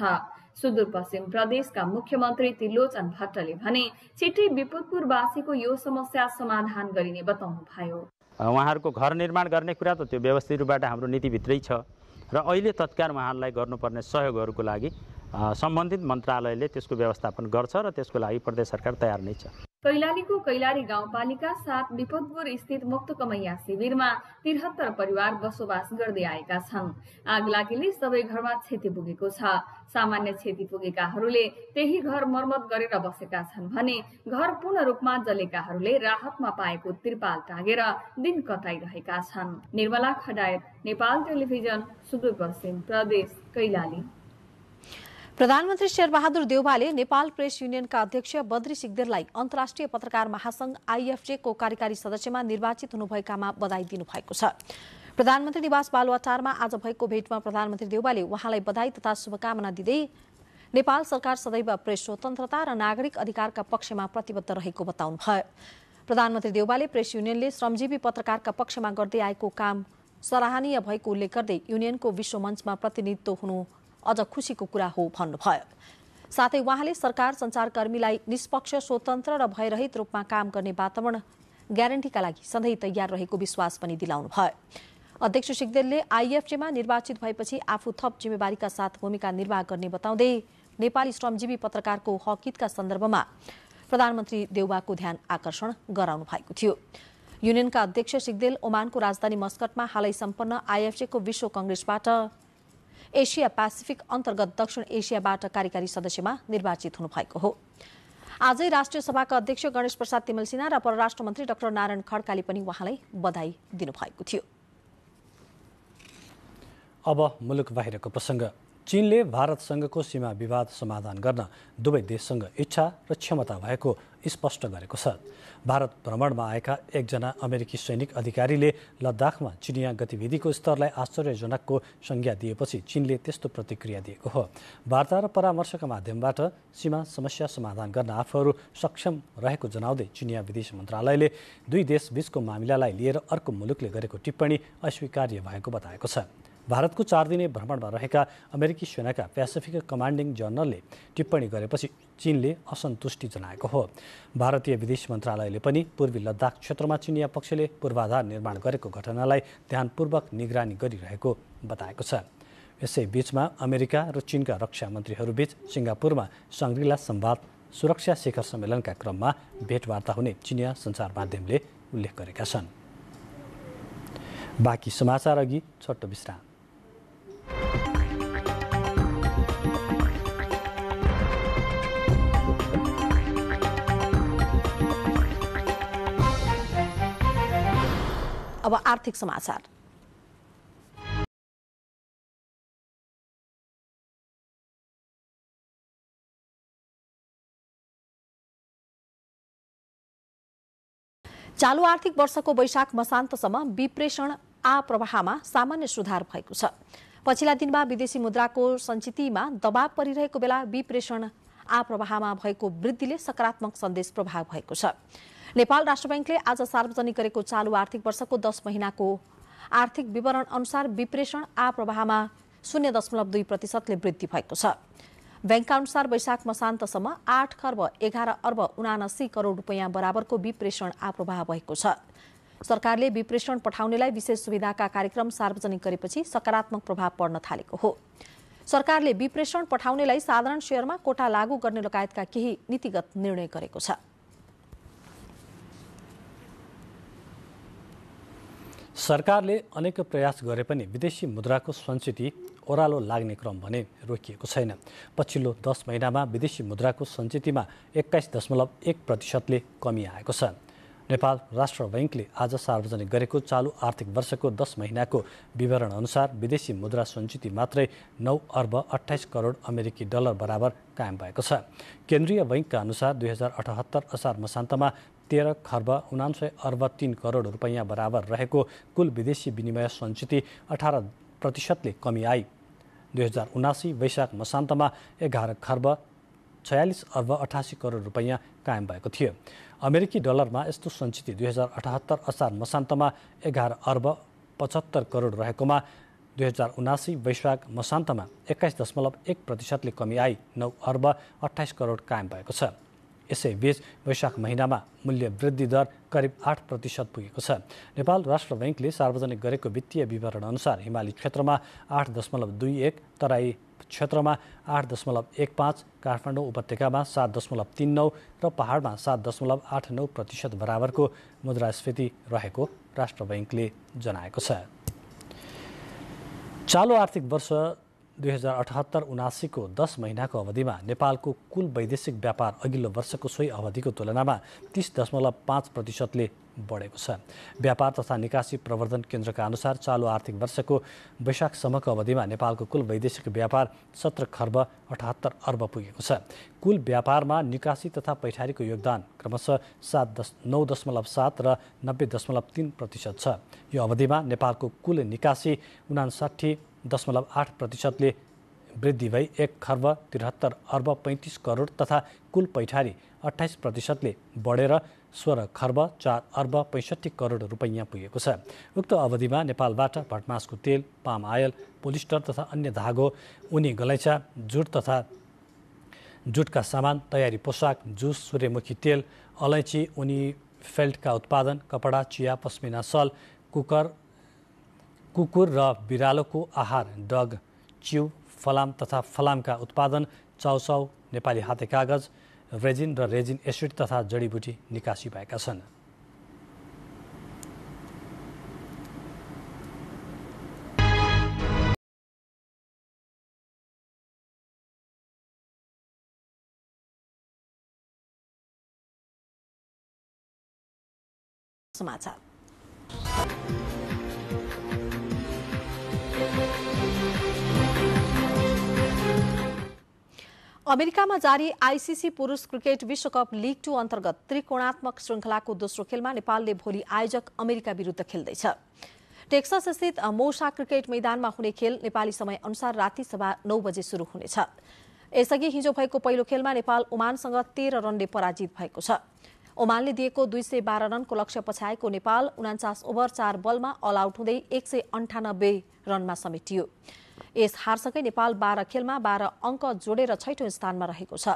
सुदूरपश्चिम प्रदेशका मुख्यमन्त्री त्रिलोचन भट्टले भने छिट्टै विपदपुरवासीको यो समस्या समाधान गरिने बताउनु भयो। उहाँहरूको घर निर्माण गर्ने कुरा त त्यो व्यवस्थित रूपबाट हाम्रो नीतिभित्रै छ र अहिले तत्काल उहाँहरूलाई गर्नुपर्ने सहयोगहरूको लागि सम्बन्धित मन्त्रालयले त्यसको व्यवस्थापन गर्छ र त्यसको लागि प्रदेश सरकार तयार नै छ। कैलालीको कैलाली गाउँपालिका 7 विपदपुर स्थित मुक्त कमैया शिविरमा 73 परिवार बसोबास गर्दै आएका छन्। आगलागीले सबै घरमा क्षति पुगेको छ। सामान्य क्षति पुगेकाहरूले त्यही घर मर्मत गरेर बसेका छन् भने घर पूर्ण रूपमा जलेकाहरूले राहतमा पाएको तिरपाल टाँगेर दिन कटाइरहेका छन्। निर्मला खडायत, नेपाल टेलिभिजन, सुदूरपश्चिम प्रदेश, कैलाली। प्रधानमन्त्री शेरबहादुर देउवाले नेपाल प्रेस युनियनका अध्यक्ष बद्री सिग्देललाई अन्तर्राष्ट्रिय पत्रकार महासंघ IFJ को कार्यकारी सदस्यमा निर्वाचित हुनुभएकामा बधाई दिनुभएको छ। प्रधानमन्त्री निवास बालुवाटारमा आज भएको भेटमा प्रधानमन्त्री देउवाले उहाँलाई बधाई तथा शुभकामना दिँदै नेपाल सरकार सदैव प्रेस स्वतन्त्रता र नागरिक अधिकारका पक्षमा प्रतिबद्ध रहेको बताउनुभयो। प्रधानमन्त्री देउवाले प्रेस युनियनले श्रमजीवी पत्रकारका पक्षमा गर्दै आएको काम सराहनीय भएको उल्लेख गर्दै युनियनको विश्व मञ्चमा प्रतिनिधित्व हुनु अझ खुसीको कुरा हो भन्नुभयो। साथै उहाँले सरकार सञ्चारकर्मीलाई निष्पक्ष, स्वतन्त्र र भयरहित रूपमा काम गर्ने वातावरण ग्यारेन्टीका लागि सधैँ तयार रहेको विश्वास पनि दिलाउनुभयो। अध्यक्ष सिग्देलले IFJमा निर्वाचित भएपछि आफू थप जिम्मेवारीका साथ भूमिका निर्वाह गर्ने बताउँदै नेपाली श्रमजीवी पत्रकारको हकितका सन्दर्भमा प्रधानमन्त्री देउवाको ध्यान आकर्षण गराउनु भएको थियो। युनियनका अध्यक्ष सिग्देल ओमानको राजधानी मस्कटमा हालै सम्पन्न IFJको विश्व कंग्रेसबाट एसिया पेसिफिक अन्तर्गत दक्षिण एसियाबाट कार्यकारी सदस्यमा निर्वाचित हुनुभएको हो। आजै राष्ट्रिय सभाका अध्यक्ष गणेश प्रसाद तिमल सिन्हा र परराष्ट्र मन्त्री डाक्टर नारायण खड्काले पनि उहाँलाई बधाई दिनुभएको थियो। अब मुलुक बाहिरको प्रसङ्ग। चीनले भारतसँगको सीमा विवाद समाधान गर्न दुवै देशसँग इच्छा र क्षमता भएको स्पष्ट गरेको छ। भारत भ्रमणमा आएका एकजना अमेरिकी सैनिक अधिकारीले लद्दाखमा चिनिया गतिविधिको स्तरलाई आश्चर्यजनकको संज्ञा दिएपछि चीनले त्यस्तो प्रतिक्रिया दिएको हो। वार्ता र परामर्शका माध्यमबाट सीमा समस्या समाधान गर्न आफूहरू सक्षम रहेको जनाउँदै चिनिया विदेश मन्त्रालयले दुई देश बीचको मामिलालाई लिएर अर्को मुलुकले गरेको टिप्पणी अस्वीकार्य भएको बताएको छ। भारतको 4 दिने भ्रमणमा रहेका अमेरिकी सेनाका पेसिफिक कमान्डिङ जनरलले टिप्पणी गरेपछि चीनले असन्तुष्टि जनाएको हो। भारतीय विदेश मन्त्रालयले पनि पूर्वी लद्दाख क्षेत्रमा चिनिया पक्षले पूर्वाधार निर्माण गरेको घटनालाई ध्यानपूर्वक निगरानी गरिरहेको बताएको छ। यसै बीचमा अमेरिका र चीनका रक्षा मन्त्रीहरूबीच सिङ्गापुरमा शङ्ग्रीला संवाद सुरक्षा शिखर सम्मेलनका क्रममा भेटवार्ता हुने चिनिया सञ्चार माध्यमले उल्लेख गरेका छन्। बाँकी समाचार अघि छोटो विश्राम। अब आर्थिक समाचार। चालू आर्थिक वर्षको वैशाख मसान्तसम्म विप्रेषण आप्रवाहमा सामान्य सुधार भएको छ। पछिल्ला दिनमा विदेशी मुद्राको सञ्चितिमा दबाव परिरहेको बेला विप्रेषण आप्रवाहमा भएको वृद्धिले सकारात्मक सन्देश प्रभाव भएको छ। नेपाल राष्ट्र बैंकले आज सार्वजनिक गरेको चालू आर्थिक वर्षको 10 महिनाको आर्थिक विवरण अनुसार विप्रेषण आप्रवाहमा 0.2% वृद्धि भएको छ। बैंकका अनुसार वैशाख मसान्तसम्म 8 खर्ब 11 अर्ब 79 करोड रुपैयाँ बराबरको विप्रेषण आप्रवाह भएको छ। सरकारले विप्रेषण पठाउनेलाई विशेष सुविधाका कार्यक्रम सार्वजनिक गरेपछि सकारात्मक प्रभाव पर्न थालेको हो। सरकारले विप्रेषण पठाउनेलाई साधारण शेयरमा कोटा लागू गर्ने लगायतका केही नीतिगत निर्णय गरेको छ। सरकारले अनेक प्रयास गरे पनि विदेशी मुद्राको सञ्चिति ओह्रालो लाग्ने क्रम भने रोकिएको छैन। पछिल्लो 10 महिनामा विदेशी मुद्राको सञ्चितिमा 21.1%ले कमी आएको छ। नेपाल राष्ट्र बैंकले आज सार्वजनिक गरेको चालू आर्थिक वर्षको 10 महिनाको विवरण अनुसार विदेशी मुद्रा सञ्चिति मात्रै 9 अर्ब 28 करोड अमेरिकी डलर बराबर कायम भएको छ। केन्द्रीय बैंकका अनुसार 2078 असार मसान्तमा 13 खर्ब 99 अर्ब 3 करोड रुपैयाँ बराबर रहेको कुल विदेशी विनिमय सञ्चिति 18%ले कमी आई 2079 वैशाख मसान्तमा 11 खर्ब 46 अर्ब 88 करोड रुपैयाँ कायम भएको थियो। अमेरिकी डलरमा यस्तो सञ्चिति 2078 असार मसान्तमा 11 अर्ब 75 करोड रहेकोमा 2079 वैशाख मसान्तमा 21.1%ले कमी आई 9 अर्ब 28 करोड कायम भएको छ। यसैबीच वैशाख महिनामा मूल्य वृद्धि दर करिब 8% पुगेको छ। नेपाल राष्ट्र बैंकले सार्वजनिक गरेको वित्तीय विवरण अनुसार हिमाली क्षेत्रमा 8.21, तराई क्षेत्रमा 8.15, काठमाडौँ उपत्यकामा 7.39 र पहाडमा 7.89% बराबरको मुद्रास्फीति रहेको राष्ट्र बैङ्कले जनाएको छ। चालु आर्थिक वर्ष 2078-79 को 10 महिनाको अवधिमा नेपालको कुल वैदेशिक व्यापार अघिल्लो वर्षको सोही अवधिको तुलनामा 30.5%ले बढेको छ। व्यापार तथा निकासी प्रवर्धन केन्द्रका अनुसार चालु आर्थिक वर्षको वैशाखसम्मको अवधिमा नेपालको कुल वैदेशिक व्यापार 17 खर्ब 78 अर्ब पुगेको छ। कुल व्यापारमा निकासी तथा पैठारीको योगदान क्रमशः 9.7 र 90.3% छ। यो अवधिमा नेपालको कुल निकासी 59.8%ले वृद्धि भई 1 खर्ब 73 अर्ब 35 करोड तथा कुल पैठारी 28%ले बढेर 16 खर्ब 4 अर्ब 65 करोड रुपैयाँ पुगेको छ। उक्त अवधिमा नेपालबाट भटमासको तेल, पाम आयल, पोलिस्टर तथा अन्य धागो, ऊनी गलैँचा, जुट तथा जुटका सामान, तयारी पोसाक, जुस, सूर्यमुखी तेल, अलैँची, ऊनी फेल्टका उत्पादन, कपडा, चिया, पस्मिना सल, कुकुर र बिरालोको आहार, डग, च्यु, फलाम तथा फलामका उत्पादन, चाउचाउ, नेपाली हाते कागज, रेजिन र रेजिन एसिड तथा जडीबुटी निकासी भएका छन्। समाचार। अमेरिकामा जारी आईसीसी पुरुष क्रिकेट विश्वकप लीग 2 अन्तर्गत त्रिकोणात्मक श्रृङ्खलाको दोस्रो खेलमा नेपालले भोलि आयोजक अमेरिका विरुद्ध खेल्दैछ। टेक्सास स्थित मौसा क्रिकेट मैदानमा हुने खेल नेपाली समय अनुसार राति 9:15 बजे शुरू हुनेछ। यसअघि हिजो भएको पहिलो खेलमा नेपाल ओमानसँग 13 रनले पराजित भएको छ। ओमानले दिएको 212 रनको लक्ष्य पछ्याएको नेपाल 49 ओभर 4 बलमा अल आउट हुँदै 198 रनमा समेटियो। यस हारसँगै नेपाल 12 खेलमा 12 अङ्क जोडेर 6औं स्थानमा रहेको छ।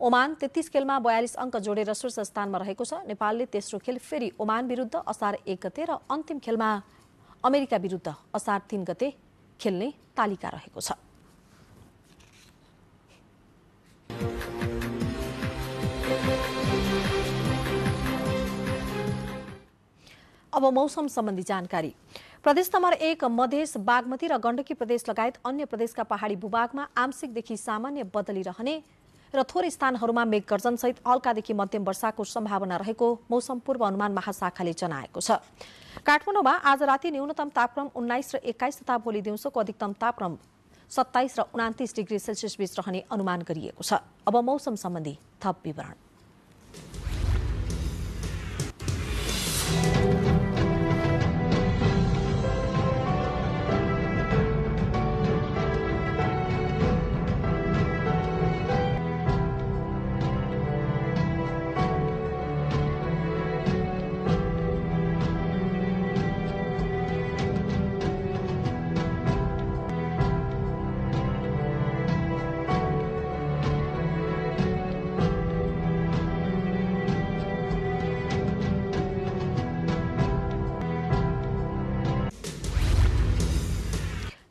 ओमान 33 खेलमा 42 अङ्क जोडेर शीर्ष स्थानमा रहेको छ। नेपालले तेस्रो खेल फेरि ओमान विरुद्ध असार 1 गते र अन्तिम खेलमा अमेरिका विरुद्ध असार 3 गते खेल्ने तालिका रहेको छ। अब मौसम सम्बन्धी जानकारी। प्रदेश नम्बर 1 मधेस, बागमती र गण्डकी प्रदेश लगायत अन्य प्रदेशका पहाडी भूभागमा आंशिकदेखि सामान्य बदली रहने र थोरै स्थानहरूमा मेघगर्जनसहित हल्कादेखि मध्यम वर्षाको सम्भावना रहेको मौसम पूर्वानुमान महाशाखाले जनाएको छ। काठमाडौँमा आज राति न्यूनतम तापक्रम 19 र 21 तथा भोलि दिउँसोको अधिकतम तापक्रम 27 र 29 डिग्री सेल्सियस बीच रहने अनुमान गरिएको छ। अब मौसम सम्बन्धी थप विवरण।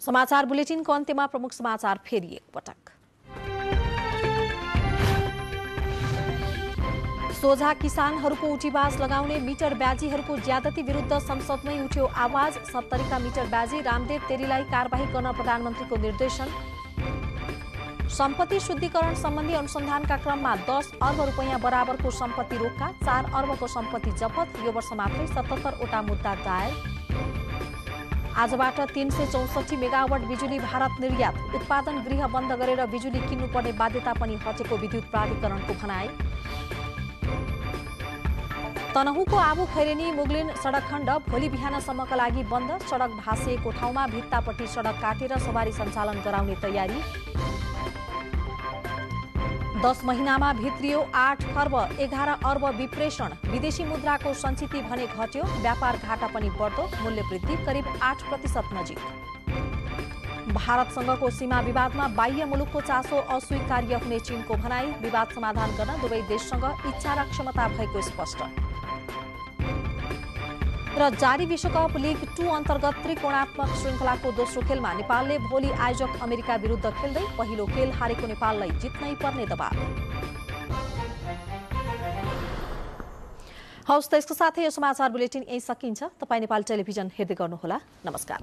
समाचार बुलेटिनको अन्त्यमा प्रमुख समाचार फेरि एकपटक। सोझा किसानहरूको उठीबाज लगाउने मिटर ब्याजीहरूको ज्यादती विरुद्ध संसदमै उठ्यो आवाज। 70 का मिटर ब्याजी रामदेव तेरीलाई कारबाही गर्न प्रधानमन्त्रीको निर्देशन। सम्पत्ति शुद्धिकरण सम्बन्धी अनुसन्धानका क्रममा 10 अर्ब रुपैयाँ बराबरको सम्पत्ति रोक्का। 4 अर्बको सम्पत्ति जफत। यो वर्ष मात्रै 77 वटा मुद्दा दायर। आजबाट 364 मेगावाट बिजुली भारत निर्यात। उत्पादन गृह बन्द गरेर बिजुली किन्नुपर्ने बाध्यता पनि हटेको विद्युत प्राधिकरणको भनाई। तनहुँको आबु खैरेनी मुगलिन सडक खण्ड भोलि बिहानसम्मका लागि बन्द। सडक भाँसिएको ठाउँमा भित्तापट्टि सडक काटेर सवारी सञ्चालन गराउने तयारी। 10 महिनामा भित्रियो 8 खर्ब 11 अर्ब विप्रेषण। विदेशी मुद्राको सञ्चिति भने घट्यो। व्यापार घाटा पनि बढ्दो। मूल्य वृद्धि करिब 8% नजिक। भारतसँगको सीमा विवादमा बाह्य मुलुकको चासो अस्वीकार्य हुने चीनको भनाई। विवाद समाधान गर्न दुवै देशसँग इच्छा र क्षमता भएको स्पष्ट। र जारी विश्वकप लिग 2 अन्तर्गत त्रिकोणात्मक श्रृङ्खलाको दोस्रो खेलमा नेपालले भोलि आयोजक अमेरिका विरुद्ध खेल्दै पहिलो खेल हारेको नेपाललाई जित्नै पर्ने दबाव। हवस् त यसको साथै यो समाचार बुलेटिन यही सकिन्छ। तपाईँ नेपाल टेलिभिजन हेर्दै गर्नुहोला। नमस्कार।